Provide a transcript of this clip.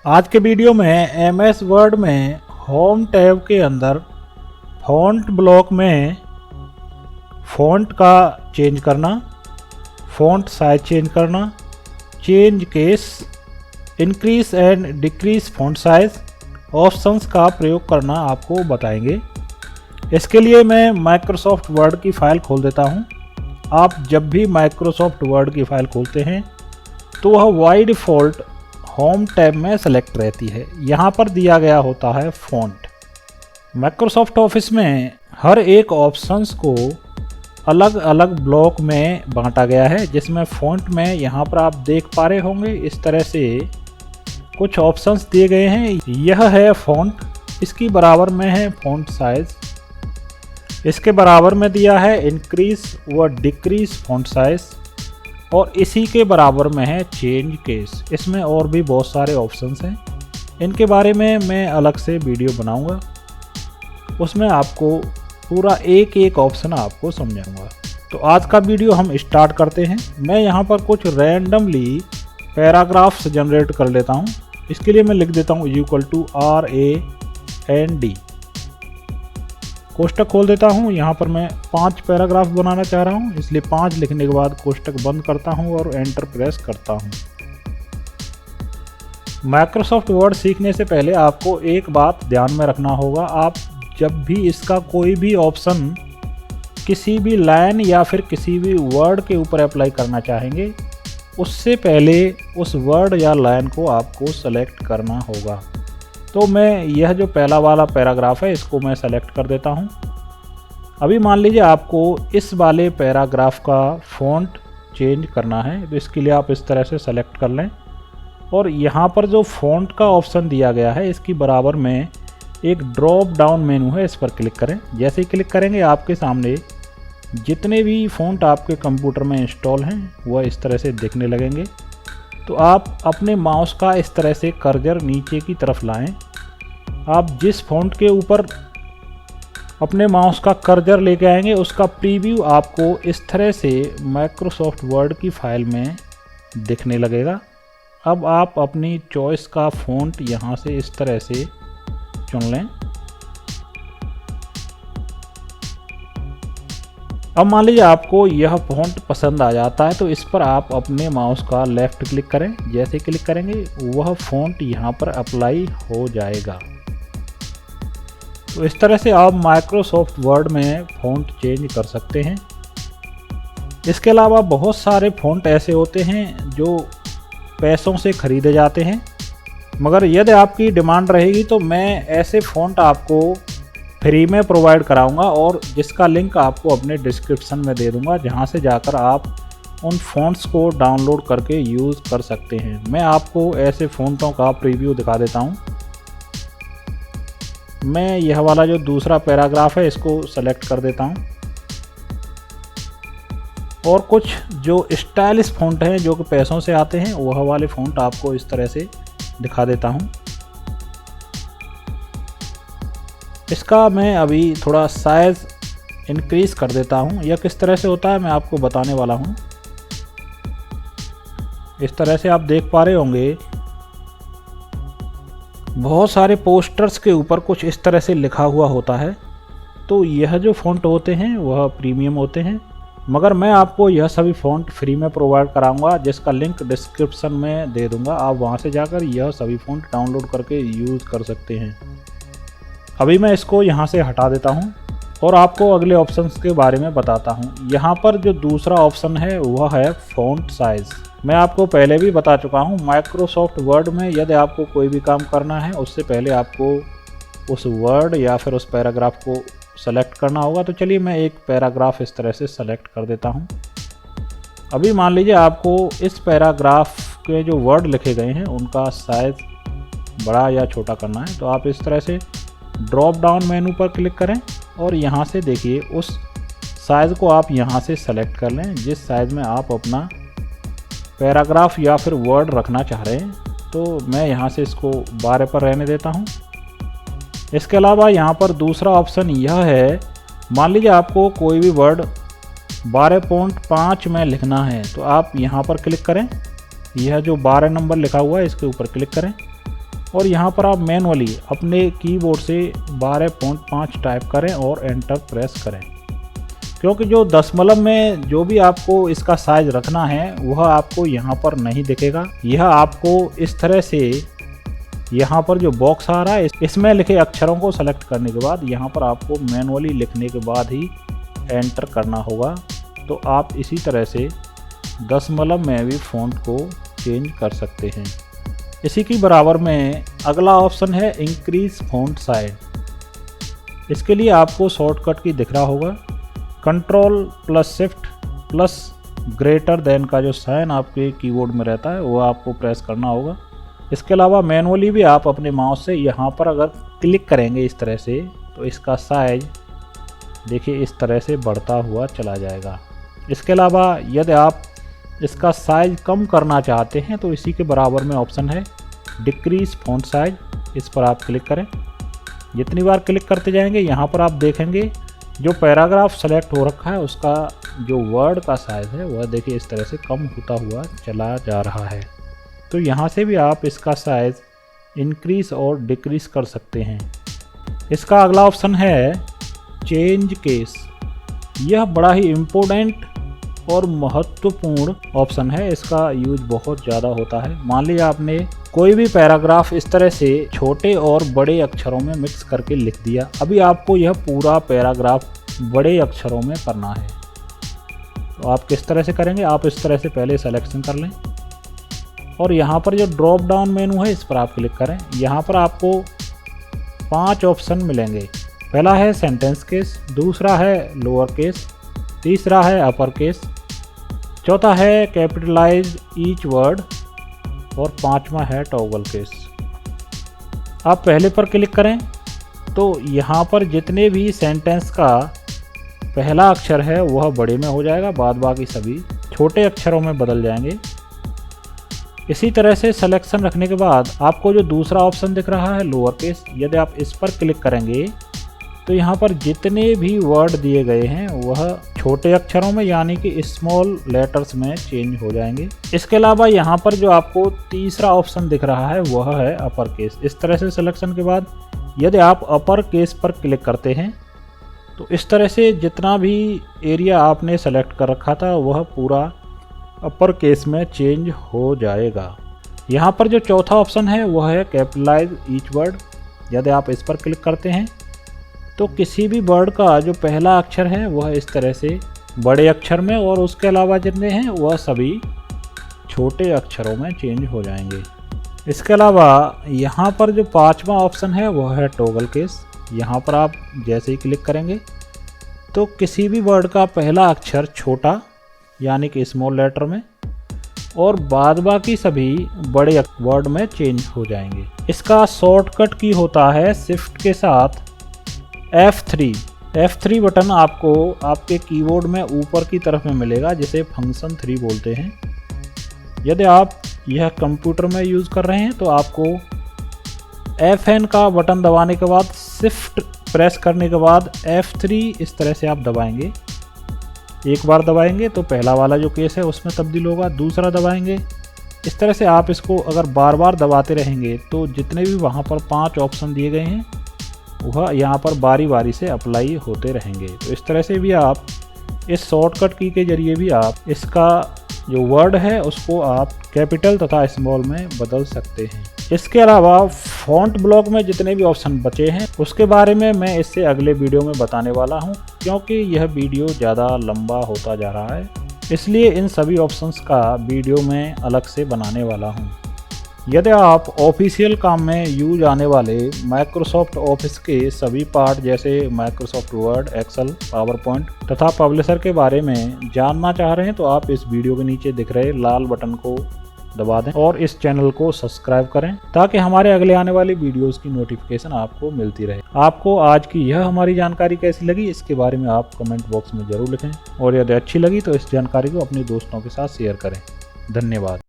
आज के वीडियो में एमएस वर्ड में होम टैब के अंदर फ़ॉन्ट ब्लॉक में फ़ॉन्ट का चेंज करना, फ़ॉन्ट साइज चेंज करना, change case, increase and decrease font size options का प्रयोग करना आपको बताएंगे। इसके लिए मैं माइक्रोसॉफ्ट वर्ड की फ़ाइल खोल देता हूं। आप जब भी माइक्रोसॉफ्ट वर्ड की फ़ाइल खोलते हैं तो वह बाय डिफ़ॉल्ट होम टैब में सेलेक्ट रहती है। यहाँ पर दिया गया होता है फ़ॉन्ट। माइक्रोसॉफ्ट ऑफिस में हर एक ऑप्शंस को अलग अलग ब्लॉक में बांटा गया है, जिसमें फ़ॉन्ट में यहाँ पर आप देख पा रहे होंगे इस तरह से कुछ ऑप्शंस दिए गए हैं। यह है फ़ॉन्ट, इसकी बराबर में है फ़ॉन्ट साइज़, इसके बराबर में दिया है इंक्रीज व डिक्रीज फ़ॉन्ट साइज़ और इसी के बराबर में है चेंज केस। इसमें और भी बहुत सारे ऑप्शंस हैं, इनके बारे में मैं अलग से वीडियो बनाऊंगा, उसमें आपको पूरा एक एक ऑप्शन आपको समझाऊंगा। तो आज का वीडियो हम स्टार्ट करते हैं। मैं यहाँ पर कुछ रैंडमली पैराग्राफ्स जनरेट कर लेता हूँ। इसके लिए मैं लिख देता हूँ RAND, कोष्टक खोल देता हूँ। यहाँ पर मैं 5 पैराग्राफ बनाना चाह रहा हूँ, इसलिए 5 लिखने के बाद कोष्टक बंद करता हूँ और एंटर प्रेस करता हूँ। माइक्रोसॉफ्ट वर्ड सीखने से पहले आपको एक बात ध्यान में रखना होगा। आप जब भी इसका कोई भी ऑप्शन किसी भी लाइन या फिर किसी भी वर्ड के ऊपर अप्लाई करना चाहेंगे, उससे पहले उस वर्ड या लाइन को आपको सेलेक्ट करना होगा। तो मैं यह जो पहला वाला पैराग्राफ है इसको मैं सेलेक्ट कर देता हूं। अभी मान लीजिए आपको इस वाले पैराग्राफ का फ़ॉन्ट चेंज करना है, तो इसके लिए आप इस तरह से सेलेक्ट कर लें और यहाँ पर जो फ़ॉन्ट का ऑप्शन दिया गया है इसकी बराबर में एक ड्रॉप डाउन मेनू है, इस पर क्लिक करें। जैसे ही क्लिक करेंगे आपके सामने जितने भी फ़ॉन्ट आपके कंप्यूटर में इंस्टॉल हैं वह इस तरह से दिखने लगेंगे। तो आप अपने माउस का इस तरह से कर्सर नीचे की तरफ लाएं। आप जिस फ़ॉन्ट के ऊपर अपने माउस का कर्सर लेके आएंगे उसका प्रीव्यू आपको इस तरह से माइक्रोसॉफ्ट वर्ड की फाइल में दिखने लगेगा। अब आप अपनी चॉइस का फ़ॉन्ट यहाँ से इस तरह से चुन लें। अब मान लीजिए आपको यह फ़ॉन्ट पसंद आ जाता है, तो इस पर आप अपने माउस का लेफ़्ट क्लिक करें। जैसे क्लिक करेंगे वह फ़ॉन्ट यहाँ पर अप्लाई हो जाएगा। तो इस तरह से आप माइक्रोसॉफ्ट वर्ड में फ़ॉन्ट चेंज कर सकते हैं। इसके अलावा बहुत सारे फ़ॉन्ट ऐसे होते हैं जो पैसों से ख़रीदे जाते हैं, मगर यदि आपकी डिमांड रहेगी तो मैं ऐसे फ़ॉन्ट आपको फ्री में प्रोवाइड कराऊंगा और जिसका लिंक आपको अपने डिस्क्रिप्शन में दे दूंगा, जहां से जाकर आप उन फ़ॉन्ट्स को डाउनलोड करके यूज़ कर सकते हैं। मैं आपको ऐसे फ़ॉन्टों का प्रीव्यू दिखा देता हूं। मैं यह वाला जो दूसरा पैराग्राफ है इसको सेलेक्ट कर देता हूं और कुछ जो स्टाइलिश फ़ॉन्ट हैं जो कि पैसों से आते हैं वह वाले फ़ॉन्ट आपको इस तरह से दिखा देता हूं। इसका मैं अभी थोड़ा साइज़ इंक्रीज कर देता हूं। यह किस तरह से होता है मैं आपको बताने वाला हूं। इस तरह से आप देख पा रहे होंगे बहुत सारे पोस्टर्स के ऊपर कुछ इस तरह से लिखा हुआ होता है। तो यह जो फ़ॉन्ट होते हैं वह प्रीमियम होते हैं, मगर मैं आपको यह सभी फ़ॉन्ट फ्री में प्रोवाइड कराऊंगा, जिसका लिंक डिस्क्रिप्शन में दे दूंगा। आप वहां से जाकर यह सभी फ़ॉन्ट डाउनलोड करके यूज़ कर सकते हैं। अभी मैं इसको यहाँ से हटा देता हूँ और आपको अगले ऑप्शंस के बारे में बताता हूँ। यहाँ पर जो दूसरा ऑप्शन है वह है फ़ॉन्ट साइज़। मैं आपको पहले भी बता चुका हूँ, माइक्रोसॉफ्ट वर्ड में यदि आपको कोई भी काम करना है उससे पहले आपको उस वर्ड या फिर उस पैराग्राफ को सेलेक्ट करना होगा। तो चलिए मैं एक पैराग्राफ इस तरह से सेलेक्ट कर देता हूँ। अभी मान लीजिए आपको इस पैराग्राफ के जो वर्ड लिखे गए हैं उनका साइज़ बड़ा या छोटा करना है, तो आप इस तरह से ड्रॉप डाउन मेनू पर क्लिक करें और यहाँ से देखिए उस साइज़ को आप यहाँ से सेलेक्ट कर लें जिस साइज़ में आप अपना पैराग्राफ या फिर वर्ड रखना चाह रहे हैं। तो मैं यहाँ से इसको 12 पर रहने देता हूँ। इसके अलावा यहाँ पर दूसरा ऑप्शन यह है, मान लीजिए आपको कोई भी वर्ड 12.5 में लिखना है, तो आप यहाँ पर क्लिक करें। यह जो 12 नंबर लिखा हुआ है इसके ऊपर क्लिक करें और यहाँ पर आप मैनुअली अपने कीबोर्ड से 12.5 टाइप करें और एंटर प्रेस करें, क्योंकि जो दशमलव में जो भी आपको इसका साइज रखना है वह आपको यहाँ पर नहीं दिखेगा। यह आपको इस तरह से यहाँ पर जो बॉक्स आ रहा है इसमें लिखे अक्षरों को सेलेक्ट करने के बाद यहाँ पर आपको मैनुअली लिखने के बाद ही एंटर करना होगा। तो आप इसी तरह से दशमलव में भी फ़ॉन्ट को चेंज कर सकते हैं। इसी की बराबर में अगला ऑप्शन है इंक्रीज फ़ॉन्ट साइज। इसके लिए आपको शॉर्टकट की दिख रहा होगा, Ctrl+Shift+ग्रेटर देन का जो साइन आपके कीबोर्ड में रहता है वो आपको प्रेस करना होगा। इसके अलावा मैनुअली भी आप अपने माउस से यहाँ पर अगर क्लिक करेंगे इस तरह से तो इसका साइज देखिए इस तरह से बढ़ता हुआ चला जाएगा। इसके अलावा यदि आप इसका साइज कम करना चाहते हैं तो इसी के बराबर में ऑप्शन है डिक्रीज फ़ॉन्ट साइज। इस पर आप क्लिक करें। जितनी बार क्लिक करते जाएंगे यहाँ पर आप देखेंगे जो पैराग्राफ सेलेक्ट हो रखा है उसका जो वर्ड का साइज है वह देखिए इस तरह से कम होता हुआ चला जा रहा है। तो यहाँ से भी आप इसका साइज इंक्रीज और डिक्रीज कर सकते हैं। इसका अगला ऑप्शन है चेंज केस। यह बड़ा ही इम्पोर्टेंट और महत्वपूर्ण ऑप्शन है। इसका यूज बहुत ज़्यादा होता है। मान लीजिए आपने कोई भी पैराग्राफ इस तरह से छोटे और बड़े अक्षरों में मिक्स करके लिख दिया। अभी आपको यह पूरा पैराग्राफ बड़े अक्षरों में करना है तो आप किस तरह से करेंगे, आप इस तरह से पहले सिलेक्शन कर लें और यहाँ पर जो ड्रॉप डाउन मेनू है इस पर आप क्लिक करें। यहाँ पर आपको 5 ऑप्शन मिलेंगे। पहला है सेंटेंस केस, दूसरा है लोअर केस, तीसरा है अपर केस, चौथा है कैपिटलाइज ईच वर्ड और 5वां है टॉगल केस। आप पहले पर क्लिक करें तो यहाँ पर जितने भी सेंटेंस का पहला अक्षर है वह बड़े में हो जाएगा, बाद बाकी सभी छोटे अक्षरों में बदल जाएंगे। इसी तरह से सिलेक्शन रखने के बाद आपको जो दूसरा ऑप्शन दिख रहा है लोअर केस, यदि आप इस पर क्लिक करेंगे तो यहाँ पर जितने भी वर्ड दिए गए हैं वह छोटे अक्षरों में यानी कि स्मॉल लेटर्स में चेंज हो जाएंगे। इसके अलावा यहाँ पर जो आपको तीसरा ऑप्शन दिख रहा है वह है अपर केस। इस तरह से सिलेक्शन के बाद यदि आप अपर केस पर क्लिक करते हैं तो इस तरह से जितना भी एरिया आपने सेलेक्ट कर रखा था वह पूरा अपर केस में चेंज हो जाएगा। यहाँ पर जो चौथा ऑप्शन है वह है कैपिटलाइज ईच वर्ड। यदि आप इस पर क्लिक करते हैं तो किसी भी वर्ड का जो पहला अक्षर है वह इस तरह से बड़े अक्षर में और उसके अलावा जितने हैं वह सभी छोटे अक्षरों में चेंज हो जाएंगे। इसके अलावा यहाँ पर जो 5वां ऑप्शन है वह है टॉगल केस। यहाँ पर आप जैसे ही क्लिक करेंगे तो किसी भी वर्ड का पहला अक्षर छोटा यानी कि स्मॉल लेटर में और बाद बाकी सभी बड़े वर्ड में चेंज हो जाएंगे। इसका शॉर्टकट की होता है शिफ्ट के साथ F3 बटन आपको आपके कीबोर्ड में ऊपर की तरफ में मिलेगा जिसे फंक्शन 3 बोलते हैं। यदि आप यह कंप्यूटर में यूज़ कर रहे हैं तो आपको FN का बटन दबाने के बाद शिफ्ट प्रेस करने के बाद F3 इस तरह से आप दबाएंगे। एक बार दबाएंगे तो पहला वाला जो केस है उसमें तब्दील होगा, दूसरा दबाएंगे। इस तरह से आप इसको अगर बार बार दबाते रहेंगे तो जितने भी वहाँ पर 5 ऑप्शन दिए गए हैं वह यहाँ पर बारी बारी से अप्लाई होते रहेंगे। तो इस तरह से भी आप इस शॉर्टकट की के जरिए भी आप इसका जो वर्ड है उसको आप कैपिटल तथा स्मॉल में बदल सकते हैं। इसके अलावा फॉन्ट ब्लॉक में जितने भी ऑप्शन बचे हैं उसके बारे में मैं इससे अगले वीडियो में बताने वाला हूं, क्योंकि यह वीडियो ज़्यादा लंबा होता जा रहा है, इसलिए इन सभी ऑप्शंस का वीडियो मैं अलग से बनाने वाला हूं। यदि आप ऑफिशियल काम में यूज आने वाले माइक्रोसॉफ्ट ऑफिस के सभी पार्ट जैसे Microsoft Word, Excel, PowerPoint तथा पब्लिशर के बारे में जानना चाह रहे हैं तो आप इस वीडियो के नीचे दिख रहे लाल बटन को दबा दें और इस चैनल को सब्सक्राइब करें ताकि हमारे अगले आने वाली वीडियोस की नोटिफिकेशन आपको मिलती रहे। आपको आज की यह हमारी जानकारी कैसी लगी इसके बारे में आप कमेंट बॉक्स में ज़रूर लिखें और यदि अच्छी लगी तो इस जानकारी को अपने दोस्तों के साथ शेयर करें। धन्यवाद।